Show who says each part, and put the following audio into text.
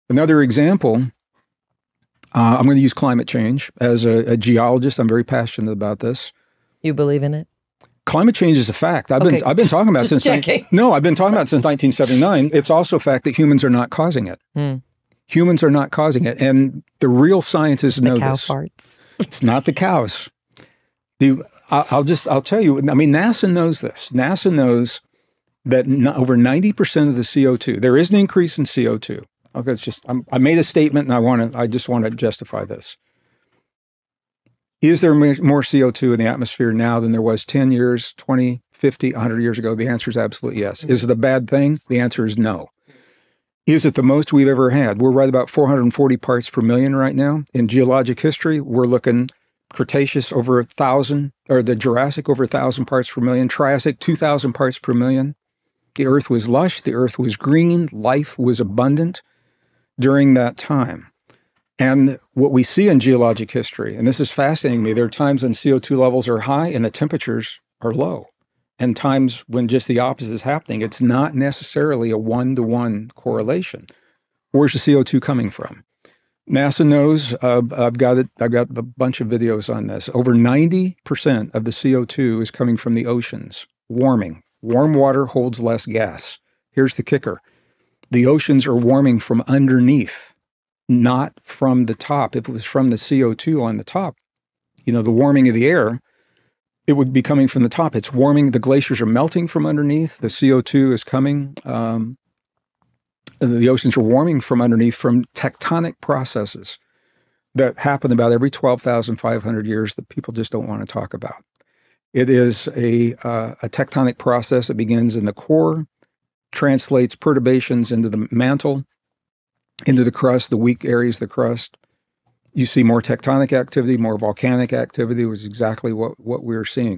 Speaker 1: Another example, I'm going to use climate change. As a geologist, I'm very passionate about this.
Speaker 2: You believe in it?
Speaker 1: Climate change is a fact. I've been talking about
Speaker 2: Just
Speaker 1: since
Speaker 2: checking.
Speaker 1: I've been talking about it since 1979. It's also a fact that humans are not causing it. Humans are not causing it, and the real scientists know
Speaker 2: cow
Speaker 1: this.
Speaker 2: farts.
Speaker 1: It's not the cows. I'll tell you. I mean, NASA knows this. NASA knows that over 90% of the CO2. There is an increase in CO2. Okay, it's just I made a statement, and I just want to justify this. Is there more CO2 in the atmosphere now than there was 10 years, 20, 50, 100 years ago? The answer is absolutely yes. Is it a bad thing? The answer is no. Is it the most we've ever had? We're right about 440 parts per million right now. In geologic history, we're looking Cretaceous over 1,000, or the Jurassic over 1,000 parts per million, Triassic 2,000 parts per million. The Earth was lush, the Earth was green, life was abundant during that time. And what we see in geologic history, and this is fascinating to me, there are times when CO2 levels are high and the temperatures are low, and times when just the opposite is happening. It's not necessarily a one-to-one correlation. Where's the CO2 coming from? NASA knows. I've got a bunch of videos on this. Over 90% of the CO2 is coming from the oceans, warming. Warm water holds less gas. Here's the kicker. The oceans are warming from underneath, not from the top. If it was from the CO2 on the top, the warming of the air, it would be coming from the top. It's warming. The glaciers are melting from underneath. The CO2 is coming. The oceans are warming from underneath from tectonic processes that happen about every 12,500 years that people just don't want to talk about. It is a tectonic process that begins in the core, translates perturbations into the mantle, into the crust, the weak areas of the crust. You see more tectonic activity, more volcanic activity, was exactly what we're seeing.